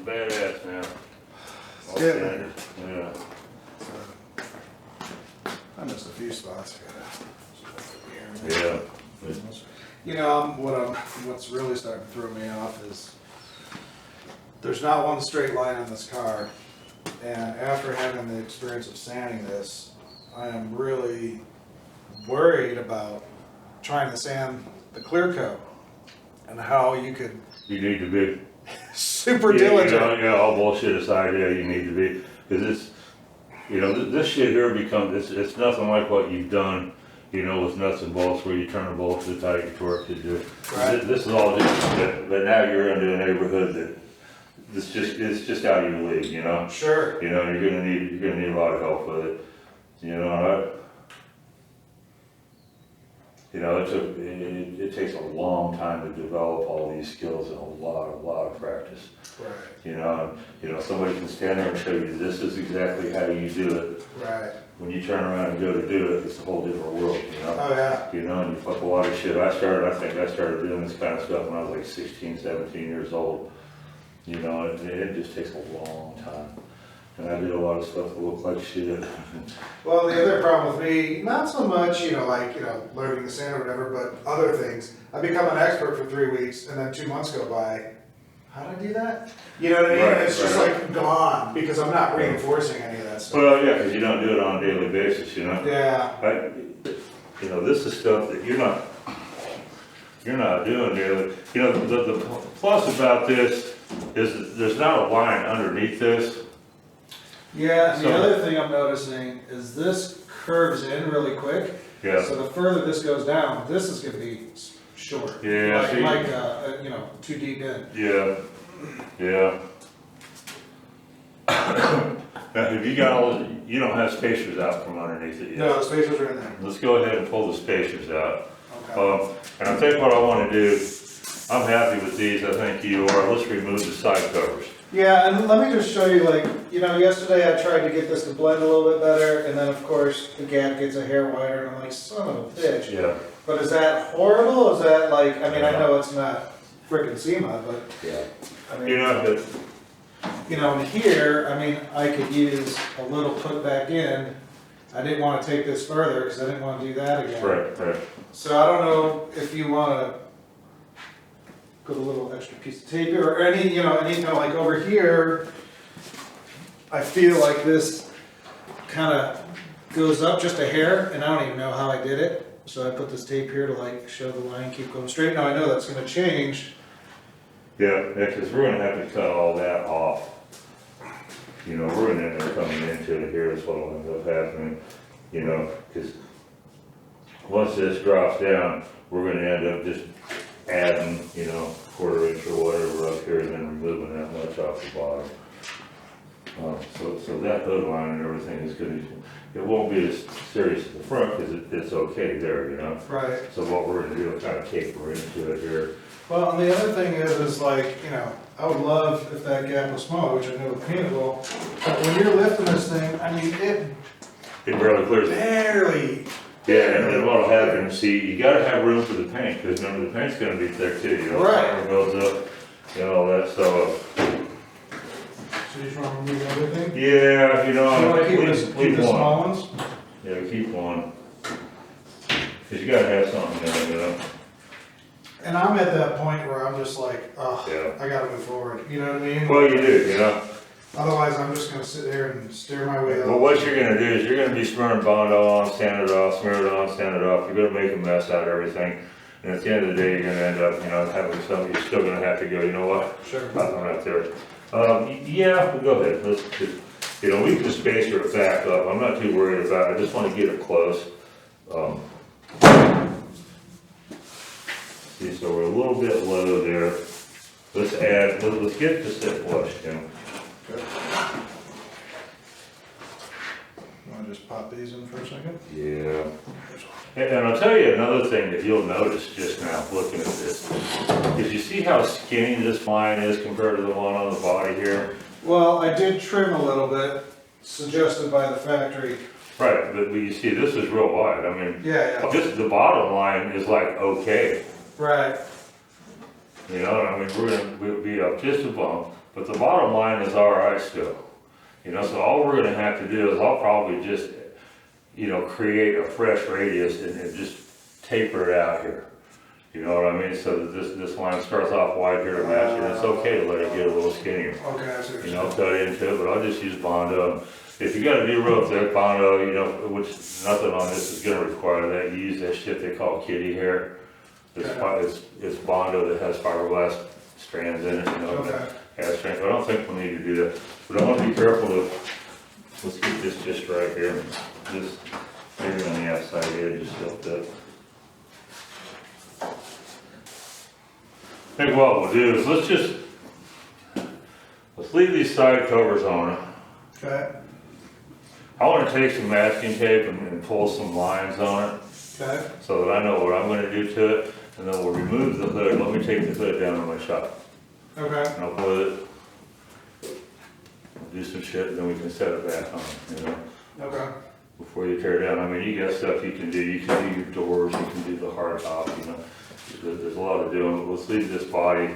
badass now. All Yeah. standard. Yeah. I missed a few spots. Yeah. You know, what's really starting to throw me off is there's not one straight line on this car. And after having the experience of sanding this, I am really worried about trying to sand the clear coat and how you could You need to be super yeah, diligent. You know, yeah, all bullshit aside, yeah, you need to be, because it's, you know, this shit here becomes, it's nothing like what you've done, you know, with nuts and bolts where you turn a bolt to the tight, you torque to do. Right. This is all different, but now you're into a neighborhood that it's just out of your league, you know. Sure. You know, you're gonna need a lot of help with it. You know, it takes a long time to develop all these skills and a lot of practice. Right. You know, somebody can stand there and show you this is exactly how you do it. Right. When you turn around and go to do it, it's a whole different world, you know? Oh yeah. You know, and you fuck a lot of shit. I think I started doing this kind of stuff when I was like 16, 17 years old. You know, it just takes a long time. And I did a lot of stuff that looked like shit. Well, the other problem with me, not so much, learning the sand or whatever, but other things. I become an expert for 3 weeks, and then 2 months go by. How did I do that? You know what I mean? Right, It's just like gone because I'm not reinforcing any of that stuff. Well, yeah, because you don't do it on a daily basis, you know? Yeah. You know, this is stuff that you're not doing daily. You know, the plus about this is that there's not a line underneath this. Yeah, and So- the other thing I'm noticing is this curves in really quick. Yeah. So the further this goes down, this is gonna be short. Yeah, Like, see- too deep in. Yeah, yeah. Now, have you got you don't have spacers out from underneath it yet? No, the spacers are in there. Let's go ahead and pull the spacers out. Okay. And I think what I want to do, I'm happy with these, I think you are. Let's remove the side covers. Yeah, and let me just show you, yesterday I tried to get this to blend a little bit better, and then of course the gap gets a hair wider, and I'm like, son of a bitch. Yeah. But is that horrible? Is that I know it's not frickin' SEMA, but, Yeah. I mean, You know, but in here, I could use a little put back in. I didn't want to take this further, because I didn't want to do that again. right. So I don't know if you want to put a little extra piece of tape here, or any kind of like over here, I feel like this kind of goes up just a hair, and I don't even know how I did it. So I put this tape here to show the line, keep going straight. Now I know that's going to change. Yeah, because we're gonna have to cut all that off. You know, we're gonna end up coming into it here is what'll end up happening, you know, because once this drops down, we're gonna end up just adding, quarter inch or whatever up here and then removing that much off the bottom. So that hood line and everything is gonna, it won't be as serious at the front because it's okay there, you know? Right. So what we're gonna do is kind of taper into it here. Well, and the other thing is I would love if that gap was smaller, which I know with paintable, but when you're lifting this thing, it It barely clears it. barely. Yeah, and then what'll happen, see, you gotta have room for the paint, because remember, the paint's gonna be thick too, Right. Primer builds up, all that stuff. So you just want to remove everything? Yeah, You want to keep we the one. small ones? Yeah, we keep one. Cause you gotta have something there, And I'm at that point where I'm just like, oh, Yeah. I gotta move forward. You know what I mean? Well, you do, Otherwise, I'm just gonna sit here and stare my way Well, up. what you're gonna do is you're gonna be smearing Bondo on, sand it off, smear it on, sand it off. You're gonna make a mess out of everything. And at the end of the day, you're gonna end up, having something, you're still gonna have to go, you know what? Sure. Nothing right there. Yeah, well, go ahead. Let's just, we can spacer it back up. I'm not too worried about it. I just want to get it close. See, so we're a little bit low there. Let's get this at flush, Tim. Okay. Want to just pop these in for a second? Yeah. And I'll tell you another thing that you'll notice just now looking at this. Is you see how skinny this line is compared to the one on the body here? Well, I did trim a little bit, suggested by the factory. Right, but you see this is real wide. I mean, Yeah. just the bottom line is like okay. Right. We'll be up just a bump, but the bottom line is all right still. You know, so all we're gonna have to do is I'll probably just, you know, create a fresh radius and just taper it out here. You know what I mean? So that this line starts off wide here to match, and it's okay to let it get a little skinnier. Okay, I see what You you're know, saying. cut into it, but I'll just use Bondo. If you gotta do real thick Bondo, you know, which nothing on this is gonna require that, you use that shit they call kitty hair. It's Bondo that has fiberglass strands in it, you know, that has strength. I don't think we'll need to do that, but I wanna be careful of, let's get this just right here. Just maybe on the outside edge, just like that. I think what we'll do is let's leave these side covers on it. Okay, I want to take some masking tape and pull some lines on it okay, so that I know what I'm going to do to it, and then we'll remove the hood. Let me take the hood down in my shop, okay, and I'll put it, do some shit, and then we can set it back on, you know, okay. before you tear it down. I mean, you got stuff you can do. You can do your doors, you can do the hard top, you know. There's a lot of doing, but let's leave this body.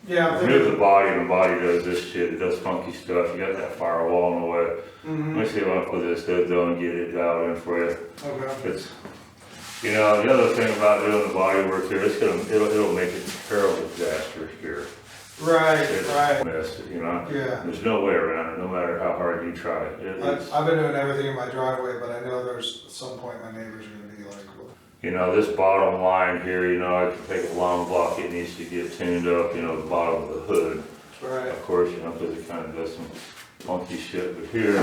Yeah, I'm Remove thinking, the body, and the body does this shit, it does funky stuff, you got that firewall in the way. Let me see if I can put this hood though and get it dialed in for you. okay, It's, you know, the other thing about doing the body work here, it'll make it a terrible disaster here. right, It's right, a mess, you know, yeah. there's no way around it, no matter how hard you try. I've been doing everything in my driveway, but I know there's, at some point my neighbors are gonna be like, well, You know, this bottom line here, you know, I can take a long block, it needs to get tuned up, you know, the bottom of the hood. right, Of course, you know, because it kind of does some funky shit, but here,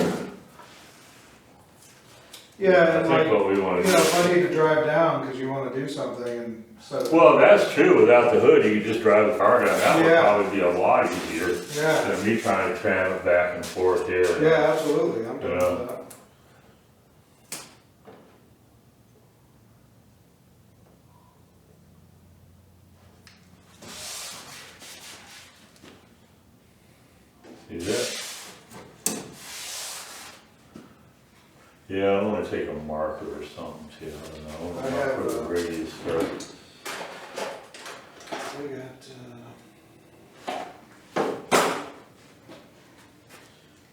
yeah, I and like, think what we want you to know, do. if I need to drive down because you wanna do something and set it. Well, that's true, without the hood, you could just drive the car down, that would Yeah. probably be a lot easier Yeah, than me trying to tram it back and forth here. yeah, absolutely, I'm doing Yeah. that. See that? Yeah, I'm gonna take a marker or something too, I don't know, I I want have, to mark the radius first. We got,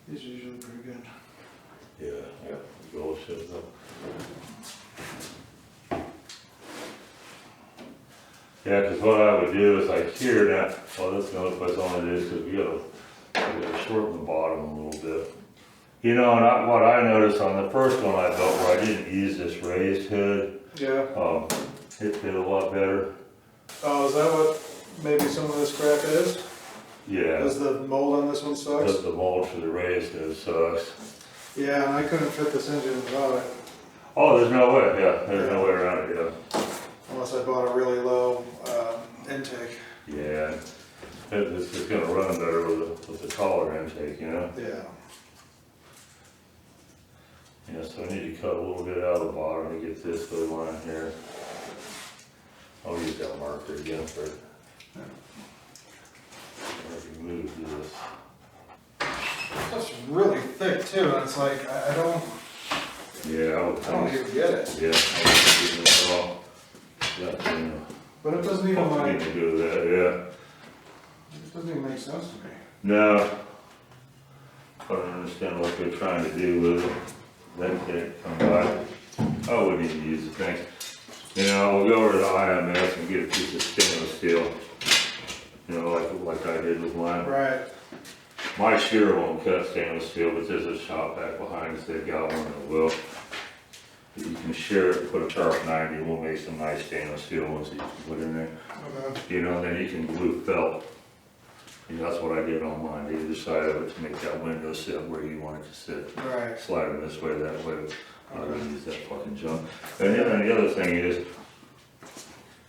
these are usually pretty good. Yeah, gold shit though. Yeah, because what I would do is like here now, well, that's another place I want to do is because we gotta shorten the bottom a little bit. You know, and what I noticed on the first one I built where I didn't use this raised hood, Yeah. it fit a lot better. Oh, is that what maybe some of this crap is? Yeah, Does the mold on this one sucks? because the mold for the raised hood sucks. Yeah, and I couldn't fit this engine without it, Oh, there's no way, yeah, there's no way around it, yeah. unless I bought a really low intake. Yeah, it's gonna run better with the taller intake, you know? Yeah. Yeah, so I need to cut a little bit out of the bottom to get this hood line here. I'll use that marker again for it. Remove this. That's really thick too, and it's like, I don't Yeah, I don't even get it. Yeah, I don't even at all. That, you know, But it doesn't even something like, to do with that, yeah. it doesn't even make sense to me. No. I don't understand what they're trying to do with it. That can't come by. I wouldn't even use the thing. You know, we'll go over to IMS and get a piece of stainless steel. You know, like I did with mine. Right. My shear won't cut stainless steel, but there's a shop back behind us, they've got one that will. You can shear it, put a sharp 90, and we'll make some nice stainless steel ones that you can put in there. Okay. You know, and then you can glue felt. You know, that's what I did on mine, either side of it to make that window sit where you want it to sit. Right. Slide them this way, that way. I don't use that fucking junk. And then the other thing is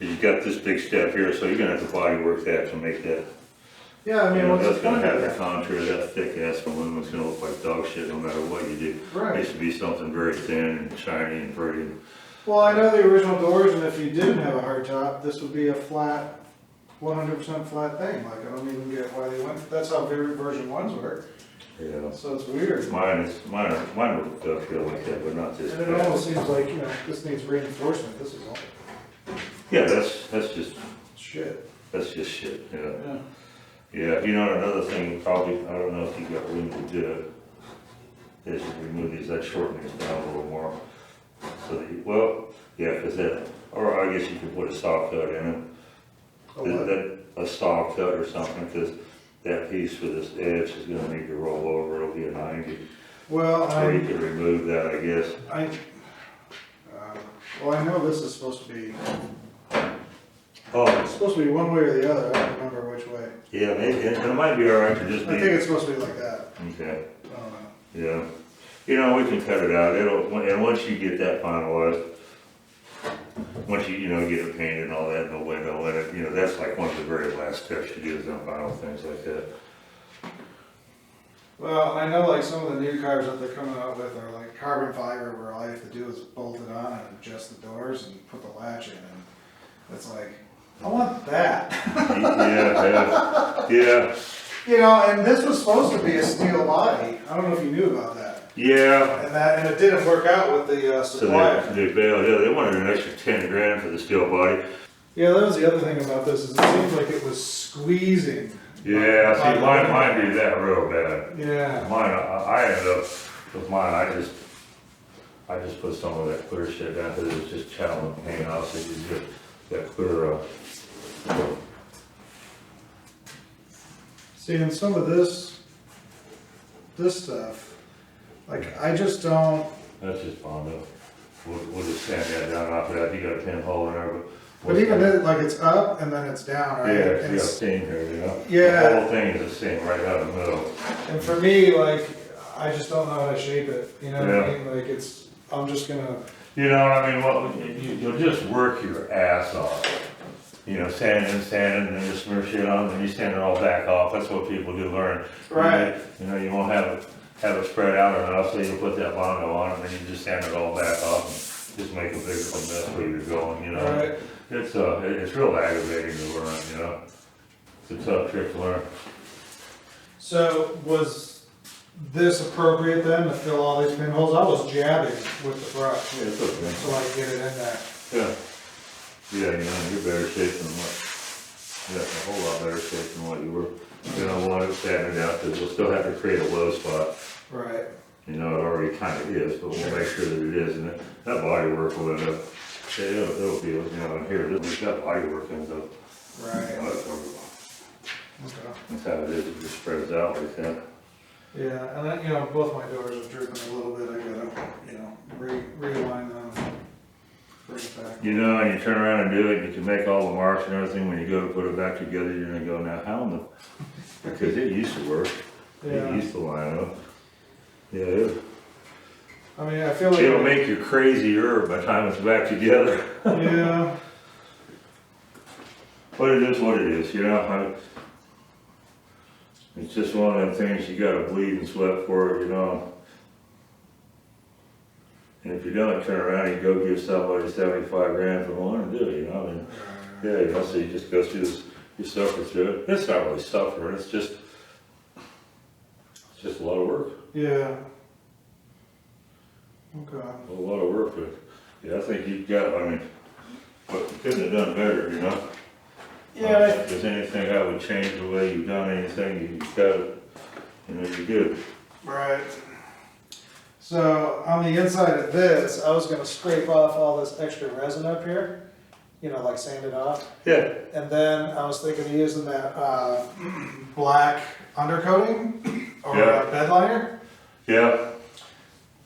you got this big step here, so you're gonna have to body work that to make that. Yeah, I You mean, know, what's the that's gonna point of have the that? contour, that thick ass aluminum's gonna look like dog shit no matter what you do. It Right. needs to be something very thin and shiny and pretty. Well, I know the original doors, and if you didn't have a hard top, this would be a flat, 100% flat thing. Like, I don't even get why they went, that's how version ones were. Yeah. So it's weird. Mine would feel like that, but not this And it bad. almost seems like, you know, this needs reinforcement, this is all Yeah, that's just shit. shit, yeah. Yeah. Yeah, you know, another thing, probably, I don't know if you got room to do it, is to remove these, that shorten these down a little more. So that, well, yeah, cause that, or I guess you could put a saw cut in it. A what? A saw cut or something, cause that piece for this edge is gonna make it roll over, it'll be a 90. Well, Or you could remove that, I guess. Well, I know this is supposed to be, Oh, it's supposed to be one way or the other, I don't remember which way. yeah, maybe, it might be alright to just I think be, it's supposed to be like that, okay, I don't know. yeah. You know, we can cut it out, and once you get that finalized, once you get it painted and all that, and the window in it, you know, that's like one of the very last steps you do is them final things like that. Well, I know like some of the new cars that they're coming out with are like carbon fiber where all you have to do is bolt it on and adjust the doors and put the latch in, and it's like, I want that. Yeah. You know, and this was supposed to be a steel body, I don't know if you knew about that. Yeah. And it didn't work out with the So supplier. they bailed, yeah, they wanted an extra 10 grand for the steel body. Yeah, that was the other thing about this, is it seemed like it was squeezing. Yeah, see, mine did that real bad. Yeah. Mine, I ended up, with mine, I just put some of that clear shit down, because it was just channeling paint out, so you could get that clear, See, and some of this stuff, like, I just don't, that's just Bondo. We'll just sand that down off of that, you got a pinhole in there, but even then, like, it's up and then it's down, right? Yeah, And you got a it's- seam here, you know? Yeah. The whole thing is a seam right out the middle. And for me, like, I just don't know how to shape it, you know what I Yeah. mean? Like, I'm just gonna, You know, I mean, you'll just work your ass off. You know, sanding, and then just smear shit on, and you sand it all back off. That's what people do learn. Right. You know, you won't have it spread out enough, so you put that Bondo on, and then you just sand it all back off, and just make a bigger mess where you're going, you know? right? It's real aggravating to learn, you know? It's a tough trick to learn. So was this appropriate then to fill all these pinholes? I was jabbing with the brush Yeah, it's okay. so I could get it in there. Yeah. Yeah, you know, you're better shape than what, yeah, a whole lot better shape than what you were. You know, want to sand it out, because we'll still have to create a low spot. Right. You know, it already kind of is, but we'll make sure that it is, and that body work will end up, it'll be, you know, in here, we've got body work ends up. Right. That's Okay. how it is, it just spreads out like that. Yeah, and then, you know, both my doors are drooping a little bit. I gotta, you know, realign them, bring it back. You know, and you turn around and do it, and you can make all the marks and everything, when you go to put it back together, you're gonna go, now how in the, because it used to work, it Yeah. used to line up. Yeah, I mean, I feel like. it'll make you crazier by the time it's back together. Yeah. But it is what it is, you know, it's just one of them things, you gotta bleed and sweat for it, you know. And if you don't, turn around and go give somebody 75 grand for one and do it, you know, I mean, yeah, you know, so you just go through this, you suffer through it. It's not really suffering, it's just a lot of work, Yeah. Okay. a lot of work, but, yeah, I think you've got, I mean, but you couldn't have done better, you know? Yeah. If there's anything I would change the way you've done anything, you've got it, you know, you're good. Right. So on the inside of this, I was gonna scrape off all this extra resin up here, you know, like sand it off. Yeah. And then I was thinking of using that black undercoating or Yeah. bed liner. Yeah,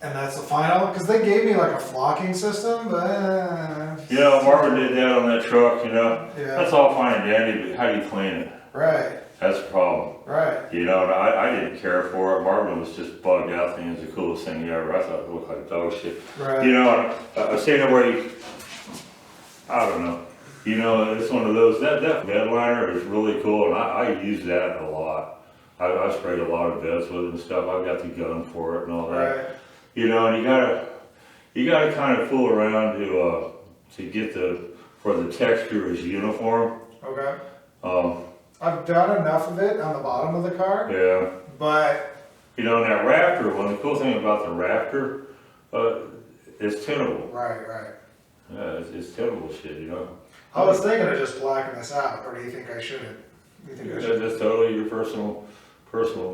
And that's the final, because they gave me like a flocking system, but you know, Marvin did that on that truck, you know, yeah. that's all fine and dandy, but how do you clean it? Right, That's the problem. right. You know, and I didn't care for it, Marvin was just bugged out, thinking it was the coolest thing ever, I thought it looked like dog shit. Right. You know, I seen it where you, I don't know, you know, it's one of those, that bed liner is really cool, and I use that a lot. I sprayed a lot of beds with it and stuff, I've got the gun for it and all that. Right. You know, and you gotta kind of fool around to get for the texture is uniform. Okay. Um, I've done enough of it on the bottom of the car, yeah. but You know, and that rafter, the cool thing about the rafter, it's tinnable. right. Yeah, it's tinnable shit, you know. I was thinking of just blacking this out, or do you think I should You think I should? That's totally your personal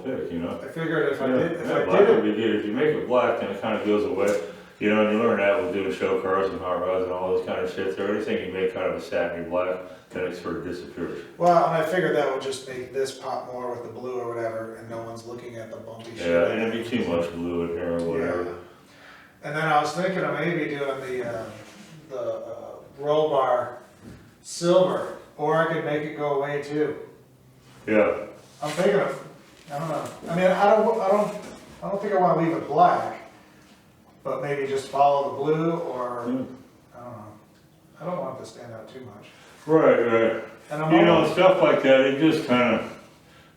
pick, you know? I figured if I Yeah, did, if yeah, I black did would it, be good. If you make it black, then it kind of goes away. You know, and you learn that with doing show cars and hot rods and all those kind of shit. So anything you make kind of a satiny black, then it sort of disappears. well, and I figured that would just make this pop more with the blue or whatever, and no one's looking at the bumpy shit. Yeah, and it'd be too much blue in here or whatever. Yeah. And then I was thinking of maybe doing the roll bar silver, or I could make it go away too. Yeah, I'm thinking of, I don't know. I mean, I don't think I want to leave it black, but maybe just follow the blue, or I don't know. I don't want it to stand out too much. right. And I'm You know, almost- stuff like that, it just kind of,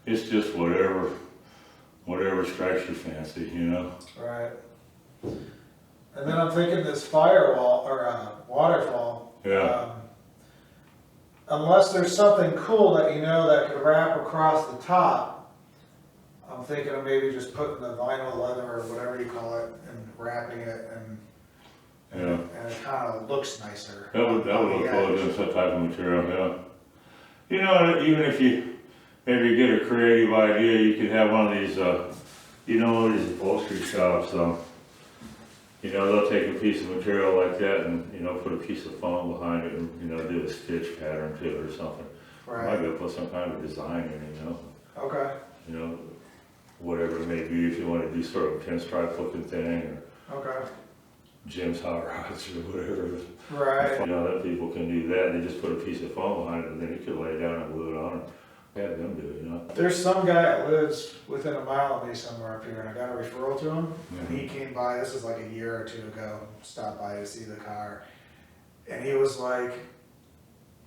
it's just whatever strikes your fancy, you know? right. And then I'm thinking this firewall or waterfall. Yeah. Unless there's something cool that you know that could wrap across the top, I'm thinking of maybe just putting the vinyl leather or whatever you call it and wrapping it Yeah. and it kind of looks nicer. That would on look the cool, edge. doing some type of material, yeah. You know, even if you maybe get a creative idea, you could have one of these, you know, these upholstery shops, you know, they'll take a piece of material like that and, you know, put a piece of foam behind it and, you know, do a stitch pattern to it or something. Might Right, be able to put some kind of design in it, you know, okay, whatever it may be, if you want to do sort of a pinstripe looking thing, or okay, Jim's hot rods or whatever. right. You know, that people can do that, they just put a piece of foam behind it, and then you could lay it down and glue it on, or have them do it, you know? There's some guy that lives within a mile of me somewhere up here, and I got a referral to him. And he came by, this is like a year or two ago, stopped by to see the car. And he was like,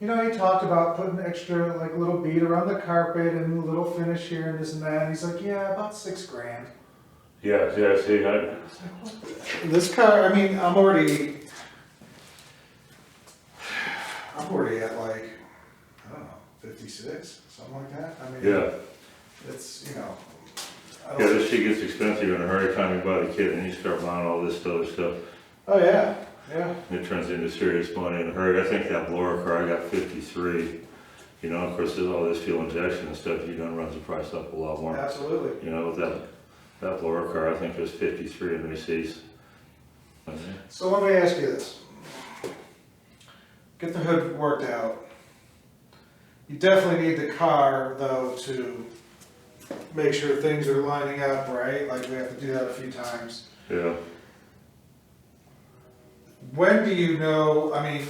you know, he talked about putting extra, like, little bead around the carpet and a little finish here and this and that. And he's like, yeah, about $6,000. Yeah, see, This car, I mean, I'm already at like, I don't know, 56, something like that. I mean, yeah, it's, you know. I yeah, don't- this shit gets expensive in a hurry, time you buy the kit, and you start buying all this other stuff, Oh, yeah, yeah. it turns into serious money in a hurry. I think that blower car, I got 53, you know, of course, there's all this fuel injection and stuff, you done runs the price up a lot more. Absolutely. You know, with that blower car, I think it was 53 in Macy's. So let me ask you this. Get the hood worked out. You definitely need the car, though, to make sure things are lining up, right? Like, we have to do that a few times. Yeah, When do you know, I mean,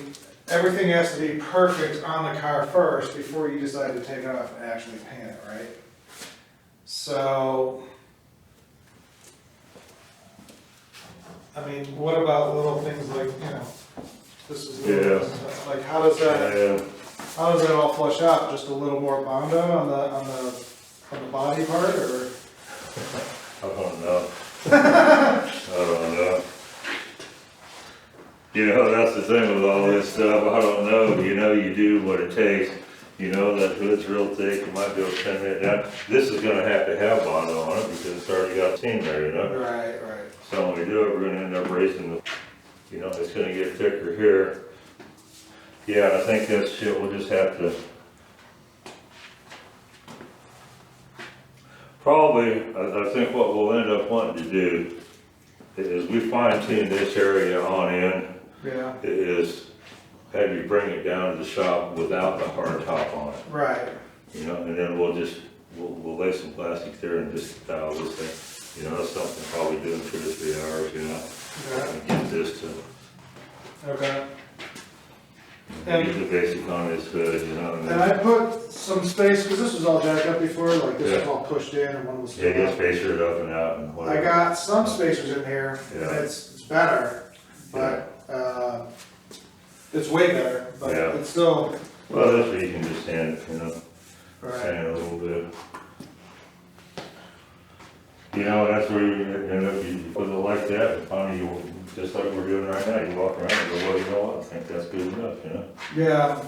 everything has to be perfect on the car first before you decide to take it off and actually paint it, right? So, I mean, what about little things like, you know, this is, like, how does that all flush out? Just a little more Bondo on the body part, or? I don't know. I don't know. You know, that's the thing with all this stuff, I don't know, you know, you do what it takes. You know, that hood's real thick, you might be able to trim it down. This is gonna have to have Bondo on it because it's already got tin there, you know? Right. So when we do it, we're gonna end up raising the, you know, it's gonna get thicker here. Yeah, I think that shit, we'll just have to. Probably, I think what we'll end up wanting to do is we fine tune this area on in, Yeah, is have you bring it down to the shop without the hard top on it. right. You know, and then we'll lay some plastic there and just dial this thing. You know, that's something probably doing 2 to 3 hours, you know, Okay. and get this to. Okay. Get the basic on his hood, you know. And I put some space, because this was all jacked up before, like this was Yeah. all pushed in and one was Yeah, still get up. spacer it up and out and I whatever. got some spacers in here, and Yeah. it's better, but, it's way better, but Yeah. it's still, Well, that's where you can just sand it, you know, right, sand it a little bit. You know, that's where you end up, you put it like that, and finally you, just like we're doing right now, you walk around and go, well, you know what, I think that's good enough, you know? yeah.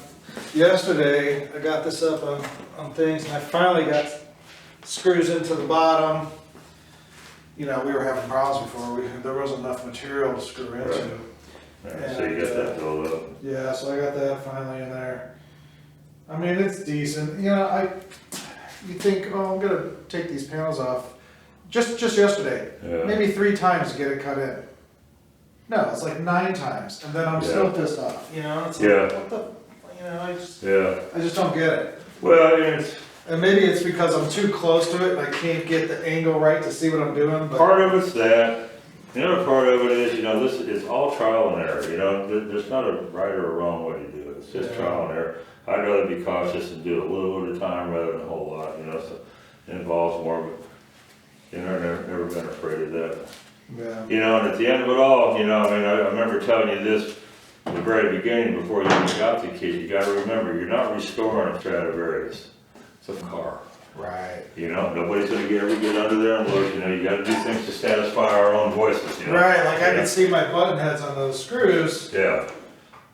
Yesterday, I got this up on things, and I finally got screws into the bottom. You know, we were having problems before, there wasn't enough material to screw into. Right. Yeah, so you got that filled up. Yeah, so I got that finally in there. I mean, it's decent, you know, you think, oh, I'm gonna take these panels off, just yesterday, Yeah. maybe 3 times to get it cut in. No, it's like 9 times, and then I'm still Yeah. pissed off, you know, it's like, Yeah. what the, you know, Yeah. I just don't get it. Well, it's, And maybe it's because I'm too close to it and I can't get the angle right to see what I'm doing, but. part of it's that. The other part of it is, you know, this is all trial and error, you know, there's not a right or a wrong way to do it, it's just Yeah. trial and error. I'd rather be cautious and do a little at a time rather than a whole lot, you know, so it involves more, but, you know, I've never been afraid of that. Yeah. You know, and at the end of it all, you know, I mean, I remember telling you this at the very beginning, before you even got the kid, you gotta remember, you're not restoring a Stradivarius, it's a car. Right. You know, nobody's gonna ever get under there and look, you know, you gotta do things to satisfy our own voices, you know? Right, like I Yeah. can see my button heads on those screws, Yeah.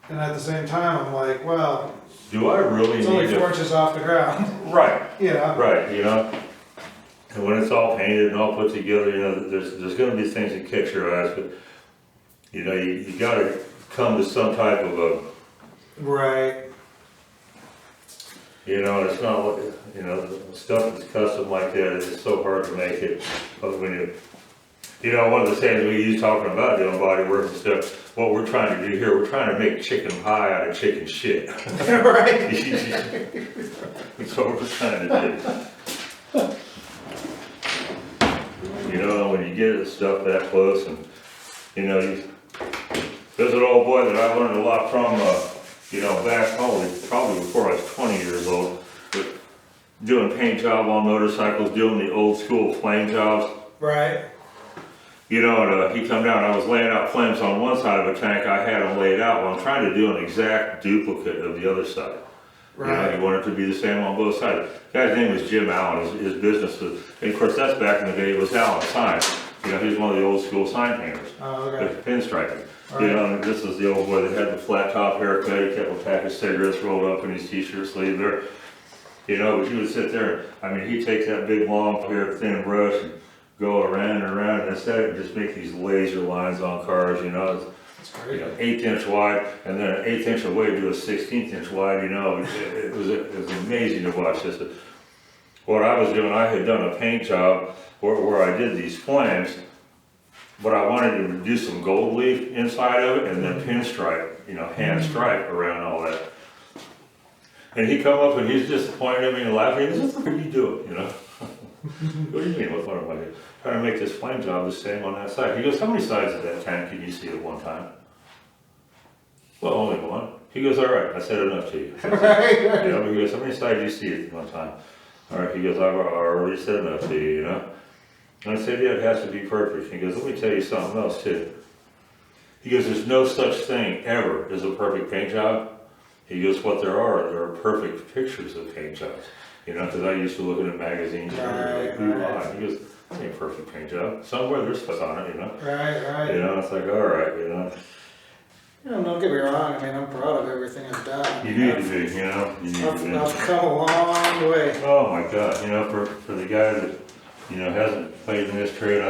and at the same time, I'm like, well, Do I really it's only need 4 to? inches off the ground, Right, you know? right, you know? And when it's all painted and all put together, you know, there's gonna be things that catch your eyes, but, you know, you gotta come to some type of a, Right. you know, it's not, like, you know, stuff that's custom like that, it's so hard to make it, but when you know, one of the things we use talking about doing body work and stuff, what we're trying to do here, we're trying to make chicken pie out of chicken shit. Right. That's what we're trying to do. You know, when you get stuff that close and, you know, there's an old boy that I learned a lot from, you know, back probably before I was 20 years old, but doing paint job on motorcycles, doing the old school flame jobs. Right. You know, and he come down, I was laying out flames on one side of a tank, I had them laid out, well, I'm trying to do an exact duplicate of the other side. You know, Right. he wanted it to be the same on both sides. The guy's name was Jim Allen, his business was, and of course, that's back in the day, it was Allen Sign. You know, he was one of the old school sign painters. Oh, okay. With pinstriping. Right. You know, and this was the old boy that had the flat top haircut, he kept a pack of cigarettes rolled up in his t-shirt sleeve there. You know, but he would sit there, I mean, he'd take that big long hair thin brush and go around and around and instead and just make these laser lines on cars, you know. That's You great. know, 1/8 inch wide, and then an 1/8 inch away to a 1/16 inch wide, you know, it was amazing to watch this. What I was doing, I had done a paint job where I did these flames, but I wanted to do some gold leaf inside of it and then pinstripe, you know, hand stripe around all that. And he come up and he's just pointing at me and laughing, he says, "What are you doing?" You know? What do you mean, what am I doing? Trying to make this flame job the same on that side. He goes, "How many sides of that tank can you see at one time?" "Well, only one." He goes, "All right, I said enough to you." Right, You right. know, but he goes, "How many sides do you see at one time?" "All right," he goes, "I've already said enough to you, you know." And I said, "Yeah, it has to be perfect." He goes, "Let me tell you something else too." He goes, "There's no such thing ever as a perfect paint job." He goes, "What there are perfect pictures of paint jobs." You know, because I used to look at magazines and like, Right. He goes, "That ain't a perfect paint job. Somewhere there's stuff on it, you know." Right, right. You know, it's like, all right, you know. You know, don't get me wrong, I mean, I'm proud of everything I've done. You need to be, you know. You need to be. I've come a long way. Oh my God, you know, for the guy that, you know, hasn't played in this trade,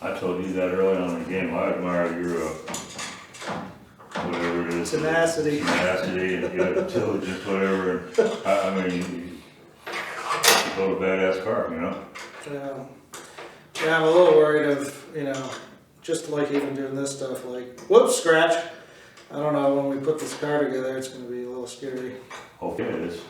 I told you that early on in the game, I admire your, whatever it is. Tenacity. Tenacity and your diligence, whatever, and, I mean, you built a badass car, you know? Yeah, I'm a little worried of, you know, just like even doing this stuff, like, whoops, scratch. I don't know, when we put this car together, it's gonna be a little scary. Okay, it's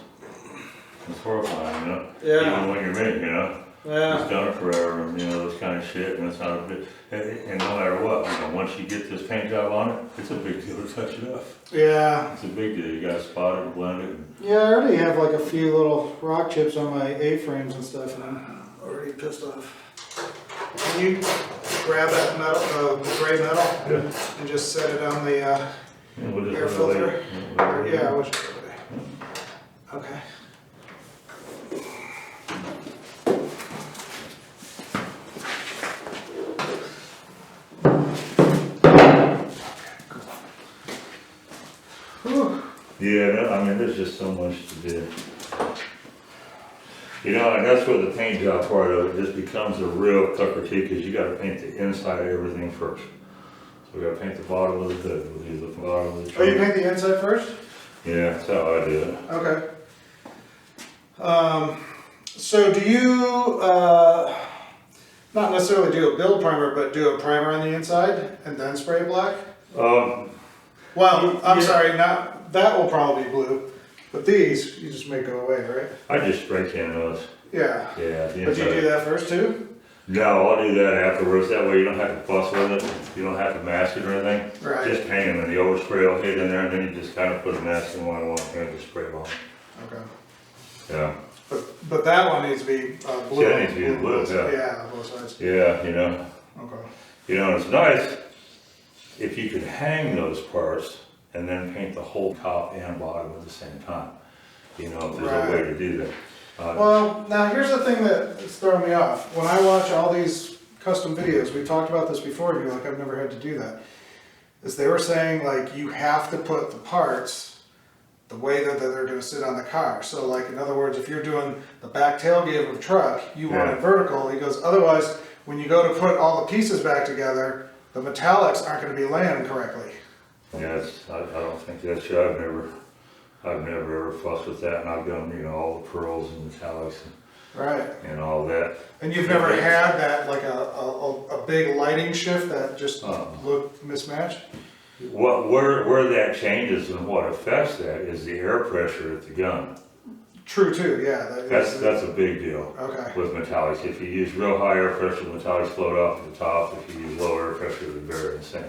horrifying, you know? Yeah. Even when you're me, you know? Yeah, It's done it forever, and you know, this kind of shit, and it's not a big, and no matter what, you know, once you get this paint job on it, it's a big deal to touch it up. yeah. It's a big deal, you gotta spot it, blend it, and Yeah, I already have like a few little rock chips on my A-frames and stuff, and I'm already pissed off. Can you grab that metal, the gray metal, Yeah. and just set it on the we'll just air let it filter? lay- let it lay. Yeah, I wish. Okay. Whew. Yeah, I mean, there's just so much to do. You know, and that's where the paint job part of it just becomes a real sucker too, because you gotta paint the inside of everything first. So we gotta paint the bottom of the hood, we'll do the bottom of the Oh, you trunk. paint the inside first? Yeah, that's how I do it. Okay. So do you, not necessarily do a build primer, but do a primer on the inside and then spray black? Well, I'm yeah. sorry, not, that will probably be blue, but these, you just make go away, right? I just spray can those. Yeah. Yeah. But do you do that first too? No, I'll do that afterwards. That way you don't have to fuss with it. You don't have to mask it or anything. Right. Just paint them and the overspray will hit in there and then you just kind of put a mask in one I want and just spray them on. Okay. Yeah. But that one needs to be blue. Yeah, it needs to be blue, yeah. Yeah, on both sides. Yeah, you know. Okay. You know, it's nice if you could hang those parts and then paint the whole top and bottom at the same time. You know, if there's a way to do that. Well, now here's the thing that's throwing me off. When I watch all these custom videos, we talked about this before, and you're like, I've never had to do that. Is they were saying like you have to put the parts the way that they're going to sit on the car. So like in other words, if you're doing the back tailgate of a truck, you want it vertical. He goes, otherwise, when you go to put all the pieces back together, the metallics aren't going to be laying correctly. Yeah, I don't think that's true. I've never ever fussed with that, and I've done, you know, all the pearls and metallics and all that. And you've never had that, like a big lighting shift that just looked mismatched? Where that changes and what affects that is the air pressure at the gun. True too, yeah. That's a big deal. Okay. With metallics. If you use real high air pressure, metallics float off at the top. If you use low air pressure, they vary in sync.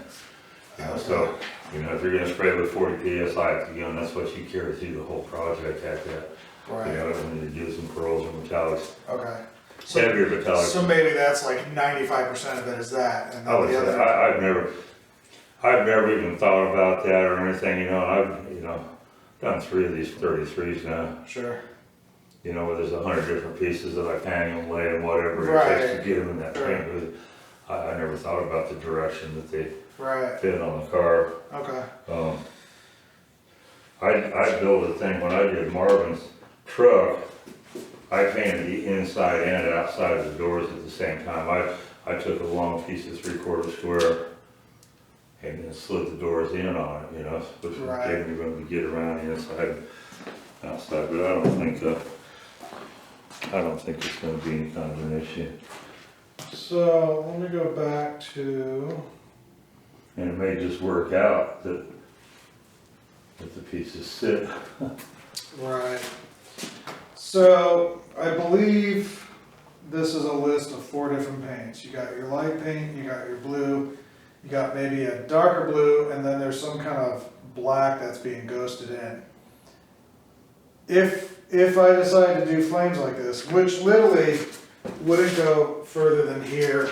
So, you know, if you're going to spray with 40 psi at the gun, that's what you carry through the whole project at that. Right. You know, and you do some pearls or metallics. Okay. Heavier metallics. So maybe that's like 95% of it is that, and then the other. I've never even thought about that or anything. You know, I've done 3 of these 33s now. Sure. You know, where there's 100 different pieces that I hang and lay and whatever it takes to get them in that paint. I never thought about the direction that they fit on the car. Okay. I built a thing when I did Marvin's truck. I painted the inside and outside of the doors at the same time. I took a long piece of 3/4 square and then slid the doors in on it, you know, which gave me room to get around the inside and outside. But I don't think it's going to be any kind of an issue. So let me go back to. And it may just work out that the pieces sit. Right. So I believe this is a list of 4 different paints. You got your light paint, you got your blue, you got maybe a darker blue, and then there's some kind of black that's being ghosted in. If I decide to do flames like this, which literally wouldn't go further than here,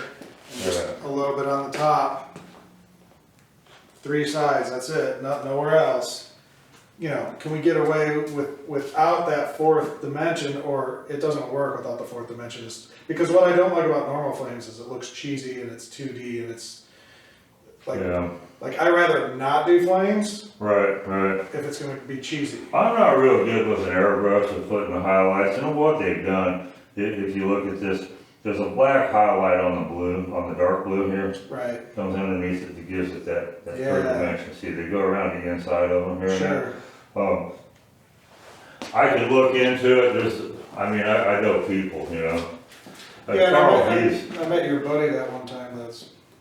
and just a little bit on the top, 3 sides, that's it, nowhere else. You know, can we get away without that 4th dimension, or it doesn't work without the 4th dimension? Because what I don't like about normal flames is it looks cheesy and it's 2D and it's like, like I'd rather not do flames. Right. If it's going to be cheesy. I'm not real good with an airbrush and putting the highlights. You know what they've done? If you look at this, there's a black highlight on the blue, on the dark blue here. Right. Comes underneath it that gives it that 3rd dimension. See, they go around the inside of them here. Sure. I can look into it. I know people, you know. Carl, I met your buddy that one time.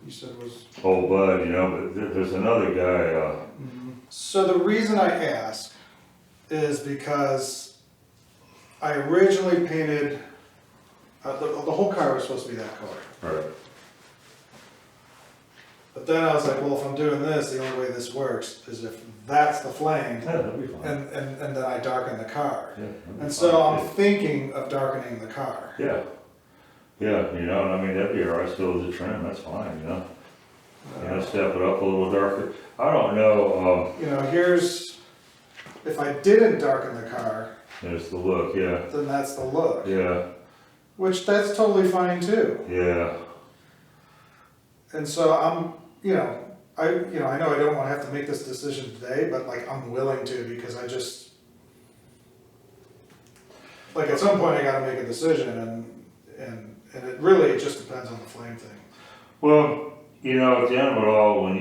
You said was old bud, you know. But there's another guy. So the reason I ask is because I originally painted the whole car was supposed to be that color. Right. But then I was like, well, if I'm doing this, the only way this works is if that's the flame, that'll be fine. and then I darken the car. Yeah, and so I'm thinking of darkening the car. Yeah, you know, I mean, that'd be alright still as a trim, that's fine, you know. Step it up a little darker. I don't know. You know, if I didn't darken the car. There's the look, yeah. Then that's the look. Yeah. Which that's totally fine too. Yeah. And so I know I don't want to have to make this decision today, but like I'm willing to because I just like at some point I got to make a decision, and it really just depends on the flame thing. Well, you know, at the end of it all, when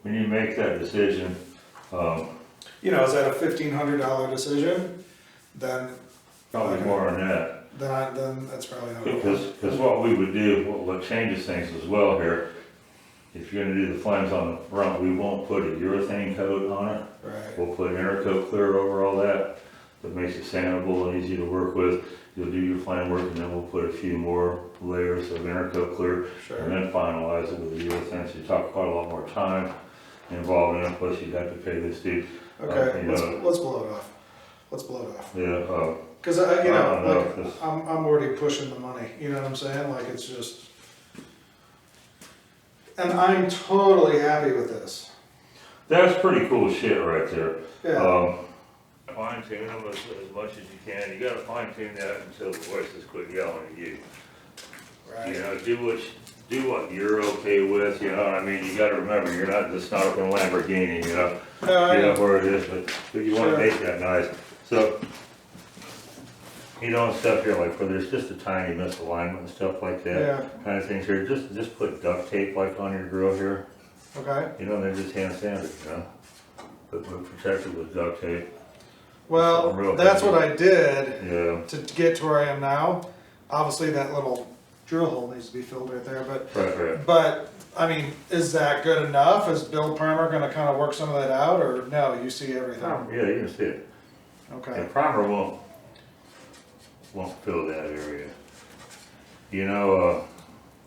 when you make that decision, You know, is that a $1,500 decision? Then, probably more than that. then that's probably not. Because what we would do, what changes things as well here, if you're gonna do the flames on the front, we won't put a urethane coat on it. Right. We'll put intercoat clear over all that. That makes it sandable and easy to work with. You'll do your flame work and then we'll put a few more layers of intercoat clear. Sure. And then finalize it with the urethane. So you talk quite a lot more time involved in it, plus you'd have to pay this dude. Okay, let's blow it off. Let's blow it off. Yeah, Cause I don't know like, if this- I'm already pushing the money, you know what I'm saying? Like, it's just. And I'm totally happy with this. that's pretty cool shit right there. Yeah, Fine tune them as much as you can. You gotta fine tune that until the voices quit yelling at you. You right. know, do what you're okay with, you know what I mean? You gotta remember, you're not just not up in a Lamborghini, you know? No, You know I, where it is, but you wanna Sure. make that nice. So, you know, and stuff here, like where there's just a tiny misalignment and stuff like that, yeah, kind of things here, just put duct tape like on your grill here, okay. you know, and then just hand sand it, you know? But protect it with duct tape, Well, Real that's heavy. what I did yeah, to get to where I am now. Obviously, that little drill hole needs to be filled right there, right. but, I mean, is that good enough? Is Bill Primer gonna kind of work some of that out, or no, you see everything? Yeah, you can see it. Okay, And primer won't fill that area. You know,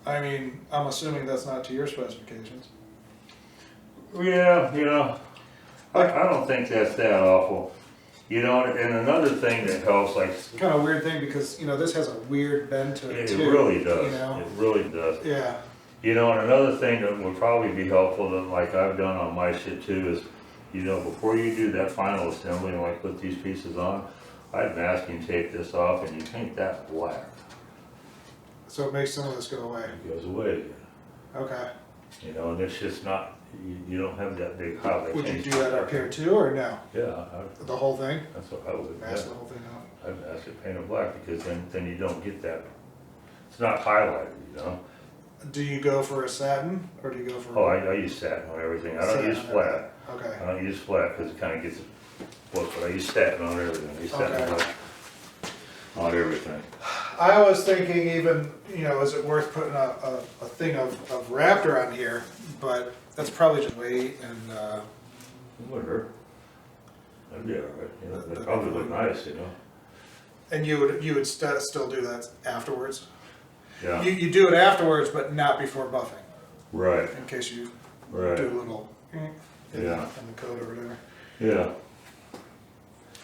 I mean, I'm assuming that's not to your specifications. yeah, you know, I don't think that's that awful. You know, and another thing that helps, like, Kind of weird thing, because, you know, this has a weird bend to it it too. really does, You know? it really does. Yeah, You know, and another thing that would probably be helpful, that like I've done on my shit too, is, you know, before you do that final assembly and like put these pieces on, I'd masking tape this off and you paint that black. so it makes some of this go away. It goes away again. Okay. You know, and it's just not, you don't have that big highlight. Would you change. do that up here too, or no? Yeah, The whole thing? that's what I would, Mask yeah. the whole thing out? I'd ask it paint it black, because then you don't get that, it's not highlighted, you know? Do you go for a satin, or do you go for? Oh, I use satin on everything, I don't satin use on flat. everything? I Okay, don't use flat, because it kinda gets, well, but I use satin on everything, I use satin Okay. on everything. I was thinking even, you know, is it worth putting a thing of Raptor on here, but that's probably just weight and, It wouldn't hurt. That'd be all right, you know, That'd that'd probably be look fine. nice, you know? and you would still do that afterwards? Yeah, You do it afterwards, but not before buffing, right, in case you do right, a little, in Yeah. the coat or whatever. yeah.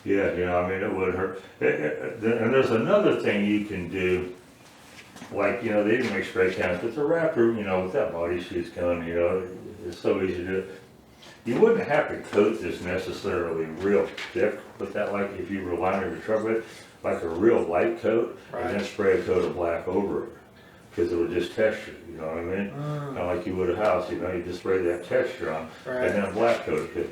Yeah, you know, I mean, it would hurt. And there's another thing you can do, like, you know, they even make spray cans, but the Raptor, you know, with that body sheet's gun, you know, it's so easy to do. You wouldn't have to coat this necessarily real thick with that, like if you were lining your truck with, like a real light coat, and then Right. spray a coat of black over it, because it would just texture, you know what I mean? Kind of like you would a house, you know, you just spray that texture on, Right. and then black coat it.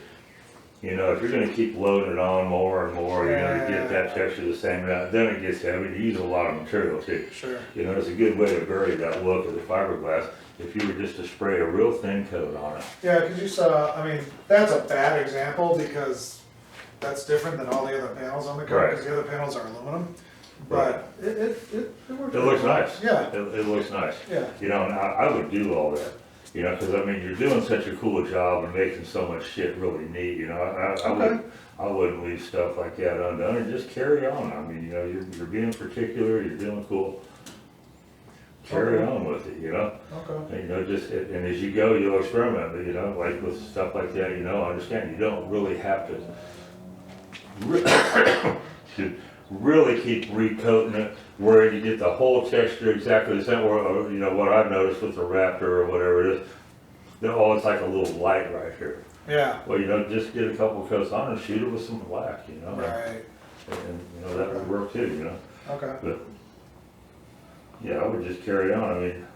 You know, if you're gonna keep loading it on more and more, you know, to get that texture the same amount, then it gets heavy, you use a lot of material too. Sure. You know, it's a good way to bury that look of the fiberglass, if you were just to spray a real thin coat on it. Yeah, because you saw, I mean, that's a bad example because that's different than all the other panels on the car, Right. because the other panels are aluminum. Right. But it worked. It looks nice. Yeah, It looks nice. yeah, You know, and I would do all that, you know, because I mean, you're doing such a cool job and making so much shit really neat, you know, I wouldn't leave stuff like that undone and just carry on. I mean, you know, you're being particular, you're doing cool. Carry Okay. on with it, you know? okay. And, you know, just, and as you go, you'll experiment, but, you know, like with stuff like that, you know, understand, you don't really have to to really keep recoating it where you get the whole texture exactly the same, or you know, what I've noticed with the Raptor or whatever it is, they're always like a little light right here. Yeah, Well, you know, just get a couple of coats on and shoot it with some black, you know? right, And, you know, that would work too, you know? okay. But, yeah, I would just carry on. I mean,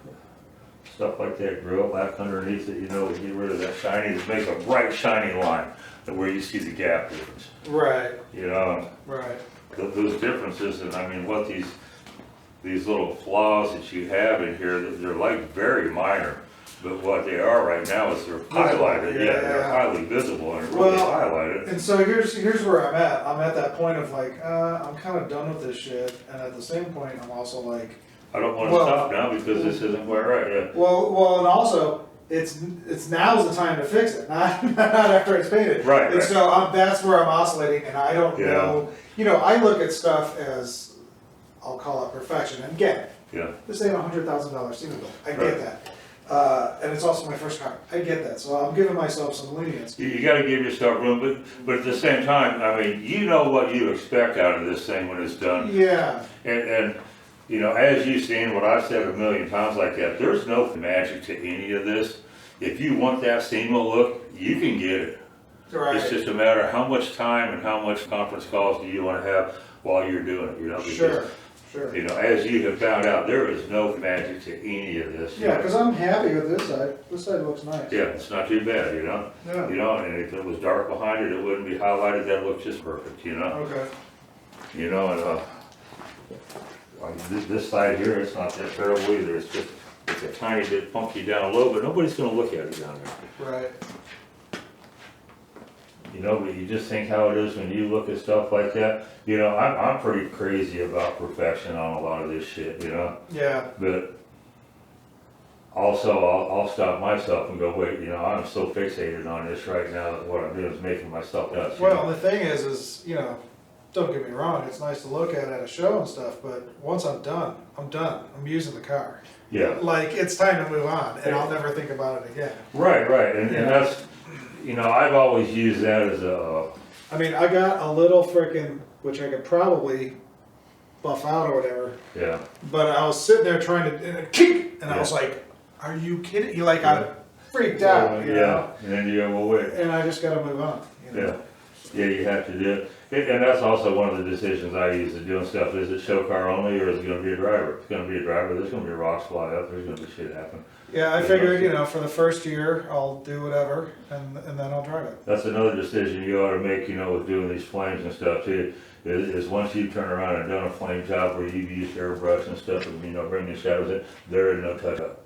stuff like that, grill back underneath it, you know, get rid of that shiny, make a bright shiny line that where you see the gap difference. Right, You know, right, those differences, and I mean, what these little flaws that you have in here, they're like very minor. But what they are right now is they're highlighted, yeah, they're Yeah. highly visible and really Well, highlighted. And so here's where I'm at. I'm at that point of like, I'm kind of done with this shit, and at the same point, I'm also like, I don't wanna stop now because this isn't quite right, yeah. well, and also, it's now's the time to fix it, not after it's painted. Right, And right. so that's where I'm oscillating, and I don't Yeah. know. You know, I look at stuff as, I'll call it perfection. And again, Yeah, this ain't $100,000 single bill. I Right. get that. And it's also my first car. I get that. So I'm giving myself some lenience. you gotta give yourself room, but at the same time, I mean, you know what you expect out of this thing when it's done. Yeah. And, you know, as you've seen, what I've said a million times like that, there's no magic to any of this. If you want that SEMA look, you can get it. Right. It's just a matter of how much time and how much conference calls do you wanna have while you're doing it, you know? Because, Sure. Sure. you know, as you have found out, there is no magic to any of this. Yeah, because I'm happy with this side. This side looks nice. Yeah, it's not too bad, you know? Yeah. You know, and if it was dark behind it, it wouldn't be highlighted, that'd look just perfect, you know? Okay. You know, and, this side here, it's not that terrible either, it's just, it's a tiny bit funky down low, but nobody's gonna look at it down there. Right. You know, but you just think how it is when you look at stuff like that. You know, I'm pretty crazy about perfection on a lot of this shit, you know? Yeah. But also, I'll stop myself and go, wait, you know, I'm so fixated on this right now that what I'm doing is making myself nuts. you Well, know? the thing is, you know, don't get me wrong, it's nice to look at a show and stuff, but once I'm done, I'm done. I'm using the car. Yeah, Like, it's time to move on, and I'll never think about it again. right, and that's, you know, I've always used that as a, I mean, I got a little frickin', which I could probably buff out or whatever, yeah, but I was sitting there trying to, and I was like, are you kidding? You like, I freaked out, you yeah, know? and then you go, well, wait, And I just gotta move on, you know? yeah, you have to do it. And that's also one of the decisions I use to doing stuff, is it show car only, or is it gonna be a driver? If it's gonna be a driver, there's gonna be rocks fly up, there's gonna be shit happen. Yeah, I figured, you know, for the first year, I'll do whatever, and then I'll drive it. That's another decision you ought to make, you know, with doing these flames and stuff too, is once you turn around and done a flame job where you've used airbrush and stuff, and, you know, bring the shadows in, there is no touch up.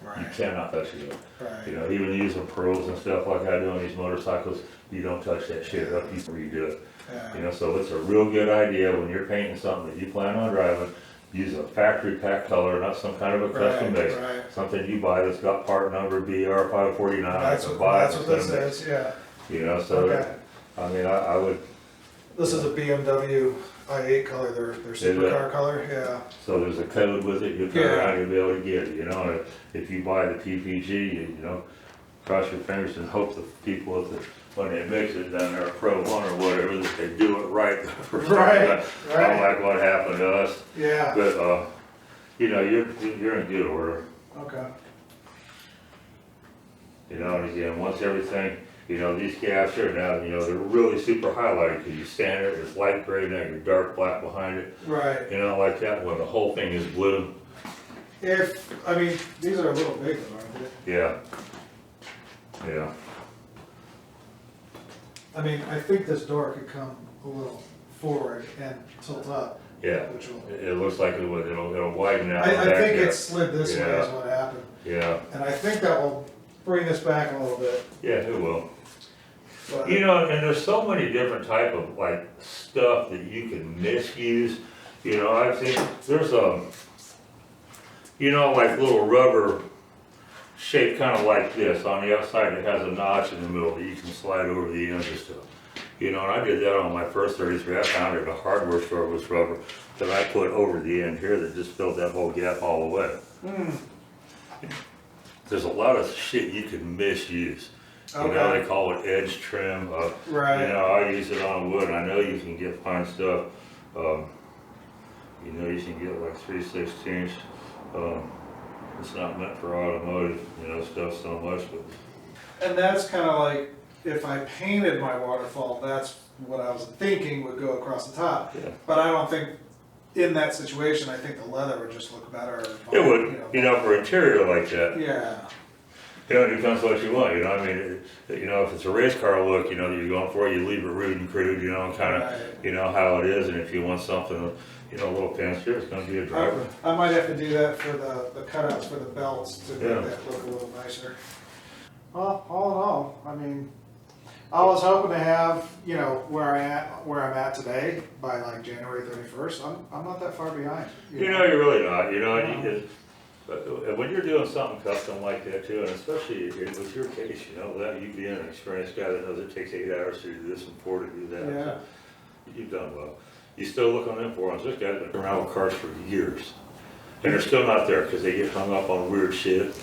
You Right, cannot touch it up. You right. know, even using pearls and stuff like I do on these motorcycles, you don't touch that shit up, you redo it. You Yeah, know, so it's a real good idea when you're painting something that you plan on driving, use a factory pack color, not some kind of a custom right, base. right. Something you buy that's got part number BR 549, That's what this is, yeah. You know, so, Okay. I mean, I would, This is a BMW i8 color, their supercar color, yeah. so there's a code with it, you turn Yeah. around, you'll be able to get it, you know, and if you buy the PPG, you know, cross your fingers and hope the people at the, when they mix it down there, Pro One or whatever, that they do it right the first time. Right, right. Unlike what happened to us, Yeah, but, you know, you're in good order, okay. you know, and again, once everything, you know, these gaps here now, you know, they're really super highlighted, because you stand there, it's light gray, now you're dark black behind it, Right. you know, like that, when the whole thing is blue, I mean, these are a little big, aren't they? yeah. Yeah, I mean, I think this door could come a little forward and tilt up, yeah, which will, it looks like it would, it'll widen out. I back think there. it slid this way Yeah. is what happened. Yeah, And I think that will bring this back a little bit, yeah, it will. but. You know, and there's so many different type of like stuff that you can misuse. You know, I've seen, there's you know, like little rubber shaped kind of like this. On the outside, it has a notch in the middle that you can slide over the ends and stuff. You know, and I did that on my first 33. I found it at a hardware store with rubber that I put over the end here that just filled that whole gap all the way. There's a lot of shit you can misuse. You know, Okay. they call it edge trim. Right. You know, I use it on wood. I know you can get fine stuff. You know, you can get like 3/16. It's not meant for automotive, you know, stuff so much, but And that's kind of like, if I painted my waterfall, that's what I was thinking would go across the top. yeah. But I don't think, in that situation, I think the leather would just look better. It would, you know, for interior like that. Yeah, You know, it depends what you want, you know, I mean, you know, if it's a race car look, you know, that you're going for, you leave it rude and crude, you know, kind of, Right. you know, how it is, and if you want something, you know, a little fancier, it's gonna be a driver. I might have to do that for the cutouts for the belts to make Yeah. that look a little nicer. Well, all in all, I mean, I was hoping to have, you know, where I'm at today by like January 31st. I'm not that far behind. You know, you're really not, you know, and but when you're doing something custom like that too, and especially with your case, you know, that you being an experienced guy that knows it takes 8 hours to do this and 4 to do that. Yeah. You've done well. You still look on them forums, this guy's been around with cars for years. And they're still not there because they get hung up on weird shit.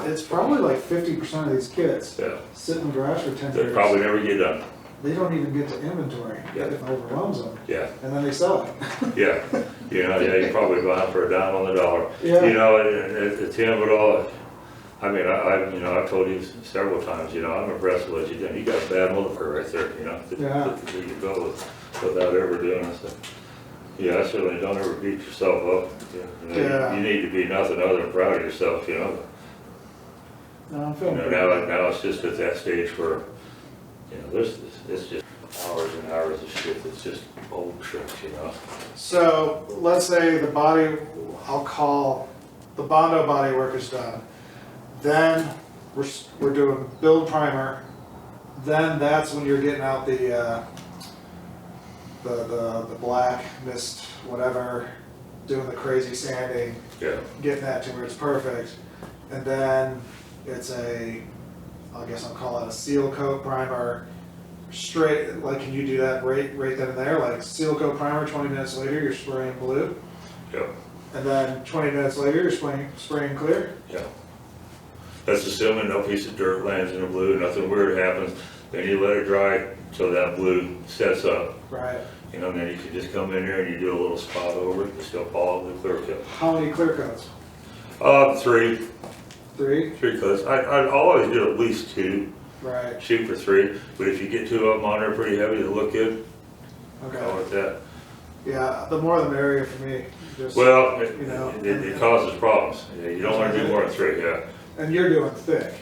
It's probably like 50% of these kits Yeah. sit in the garage for 10 They years. probably never get done. They don't even get to inventory Yeah. if it overwhelms them. Yeah, And then they sell it. yeah. You know, yeah, you probably buy them for a dime on the dollar. Yeah. You know, and at the end of it all, I mean, you know, I've told you several times, you know, I'm impressed with what you've done. You got a bad motherfucker right there, you know, Yeah. that you go without ever doing it. So, yeah, I certainly don't ever beat yourself up. You know, Yeah. you need to be nothing other than proud of yourself, you know. No, I'm You feeling know, pretty now it's just at that stage where, you know, it's just hours and hours of shit that's just old tricks, you know. So let's say the body, I'll call the Bondo body work is done. Then we're doing build primer. Then that's when you're getting out the black mist, whatever, doing the crazy sanding, Yeah. getting that to where it's perfect. And then it's I guess I'll call it a seal coat primer. Straight, like, can you do that right then and there? Like seal coat primer, 20 minutes later, you're spraying blue. Yeah. And then 20 minutes later, you're spraying clear. Yeah. That's assuming no piece of dirt lands in the blue, nothing weird happens. Then you let it dry till that blue sets up. Right. You know, and then you can just come in there and you do a little spot over it, you still follow the clear coat. How many clear coats? 3 3? coats. I'd always do at least 2, Right. shoot for 3. But if you get 2 of them on there pretty heavy, they look good. Call Okay. it that. Yeah, the more the merrier for me. Just, Well, you know, it causes problems. Yeah, you don't want to do more than 3, yeah. and you're doing thick.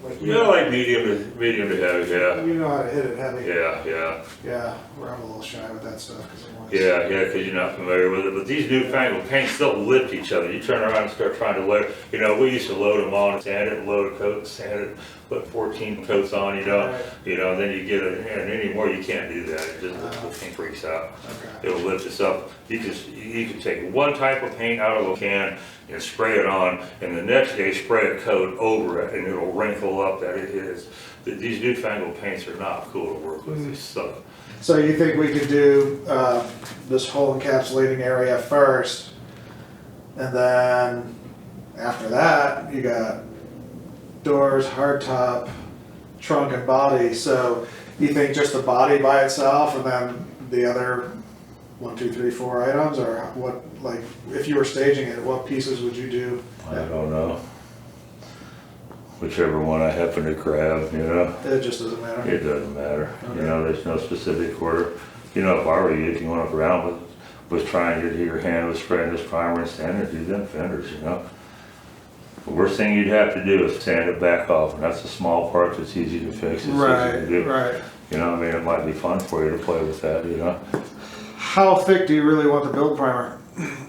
Like, You know, like medium to heavy, yeah. You know how to hit it heavy. Yeah. Yeah, where I'm a little shy with that stuff because I want Yeah, because you're not familiar with it. But these newfangled paints, they'll lift each other. You turn around and start trying to load. You know, we used to load them on, sand it, load a coat, sand it, put 14 coats on. You know, Right. and then you get it. And anymore, you can't do that. It just the paint freaks out. Okay. It'll lift us up. You can take one type of paint out of a can and spray it on, and the next day spray a coat over it, and it'll wrinkle up. That it is. These newfangled paints are not cool to work with. They suck. So you think we could do this whole encapsulating area first, and then after that you got doors, hardtop, trunk, and body. So you think just the body by itself, and then the other 1, 2, 3, 4 items, or what? Like, if you were staging it, what pieces would you do? I don't know. Whichever one I happen to grab, you know. It just doesn't matter. It doesn't matter, Okay. you know, there's no specific order. You know, if I were you, if you went around was trying to do your hand with spraying this primer and sanding it, do them fenders, you know. The worst thing you'd have to do is sand it back off, and that's a small part that's easy to fix, it's easy to do. Right. You know, I mean, it might be fun for you to play with that, you know. How thick do you really want the build primer?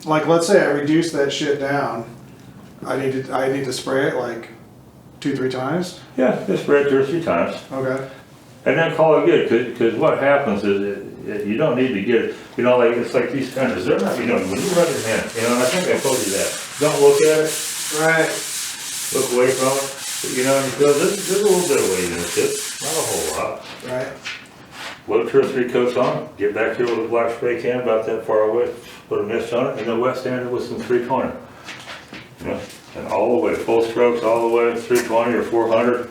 Like, let's say I reduce that shit down. I need to spray it like 2, 3 times. Yeah, just spray it 2 or 3 times, Okay. and then call it good, because what happens is, you don't need to get, you know, like, it's like these fenders, they're not, you know, when you rub your hand, you know, and I think I told you that, don't look at it. Right. Look away from it, you know, and you go, there's a little bit of weight in it, too. Not a whole lot. Right. Load 2 or 3 coats on, get back here with a black spray can about that far away, put a mist on it, and then wet sand it with some 320. You know, and all the way, full strokes all the way, 320 or 400.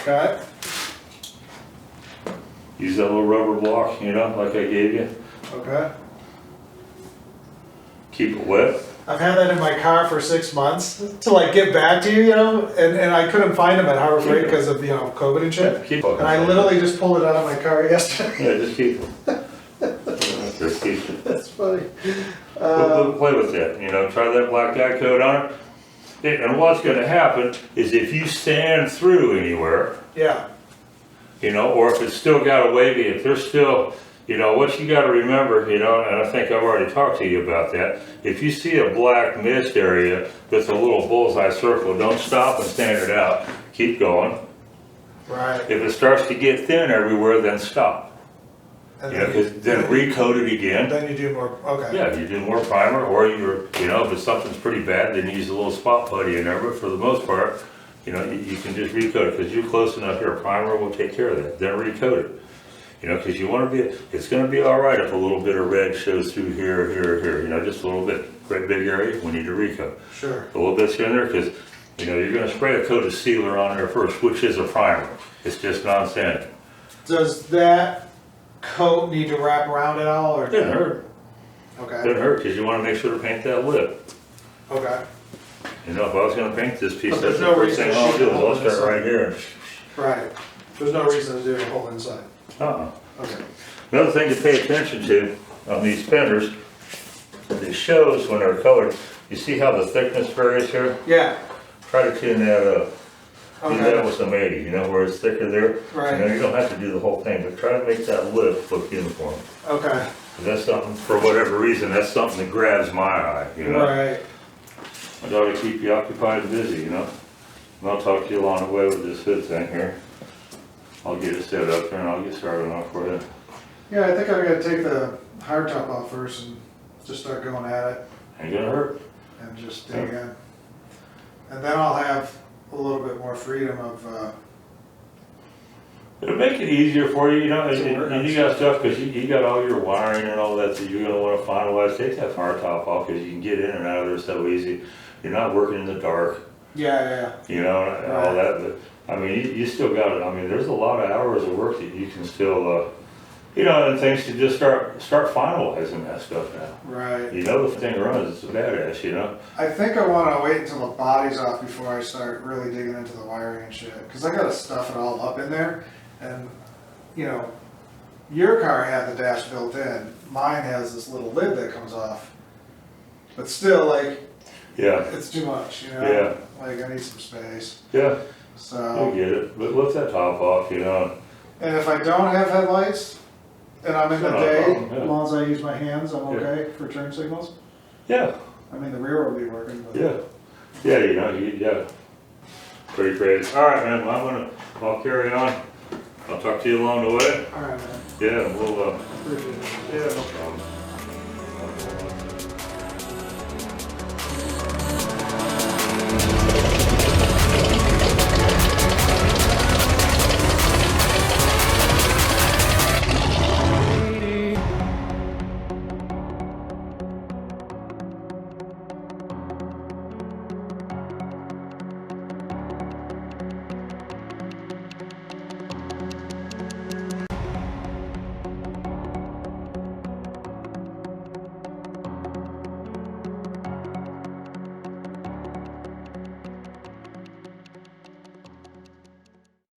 Okay. Use that little rubber block, you know, like I gave you. Okay. Keep it wet. I've had that in my car for 6 months to like get back to you, you know, and I couldn't find them at Harbor Freight because of, you know, COVID and shit. Keep And I literally just pulled it out of my car yesterday. Yeah, just keep it. Just keep it. That's funny. We'll play with that, you know, try that black guy coat on it. And what's gonna happen is if you sand through anywhere, Yeah. you know, or if it's still got a wavy, if there's still, you know, what you gotta remember, you know, and I think I've already talked to you about that. If you see a black mist area with a little bullseye circle, don't stop and stand it out. Keep going. Right. If it starts to get thin everywhere, then stop. And You know, 'cause then recoat it again. Then you do more, okay. Yeah, you do more primer, or you know, if something's pretty bad, then use a little spot putty in there, but for the most part, you know, you can just recoat it, because you're close enough here, primer will take care of that, then recoat it. You know, because you want to be, it's going to be all right if a little bit of red shows through here, you know, just a little bit. Great big area, we need to recoat. Sure. A little bit's in there, because, you know, you're going to spray a coat of sealer on there first, which is a primer. It's just non-standard. Does that coat need to wrap around at all, or? Doesn't hurt. Okay, Doesn't hurt, because you want to make sure to paint that lip. okay, You know, if I was going to paint this piece, But that's there's the no first reason thing to I'll shoot do the is hole I'll in this start side. right here. right. There's no reason to do a hole inside. Okay. Another thing to pay attention to on these fenders, it shows when they're colored, you see how the thickness varies here? Yeah, Try to tune that up. Do that okay, with some 80, you know, where it's thicker there. Right. You know, you don't have to do the whole thing, but try to make that lip look uniform. okay, 'Cause that's something, for whatever reason, that's something that grabs my eye, you know? right. I gotta keep you occupied and busy, you know? And I'll talk to you along the way with this hood thing here. I'll get it set up here and I'll get started on it for you. Yeah, I think I'm gonna take the hard top off first and just start going at it Ain't gonna hurt. and just dig in. And then I'll have a little bit more freedom of, It'll make it easier for you, you know, To work and on you got stuff, cause you got all your wiring and all that you're gonna wanna finalize. Take that fire top off, cause you can get in and out of there so easy. You're not working in the dark, yeah, you know, and all that, but, I mean, you still got it. I mean, there's a lot of hours of work that you can still, you know, and things to just start finalizing that stuff now. right. You know, the thing runs, it's a badass, you know? I think I wanna wait until the body's off before I start really digging into the wiring and shit, cause I gotta stuff it all up in there, and, you know, your car had the dash built in, mine has this little lid that comes off, but still, like, Yeah, it's too much, you know? Yeah. Like, I need some space, yeah, you'll so, get it, but lift that top off, you know? and if I don't have headlights, and I'm in the No day, problem, yeah. as long as I use my hands, I'm Yeah. okay for turn signals. Yeah, I mean, the rear will be working, but. yeah, yeah, you know, yeah. Pretty crazy. All right, man, well, I'll carry on. I'll talk to you along the way. Alright, man, Yeah, we'll, appreciate it. yeah, no problem.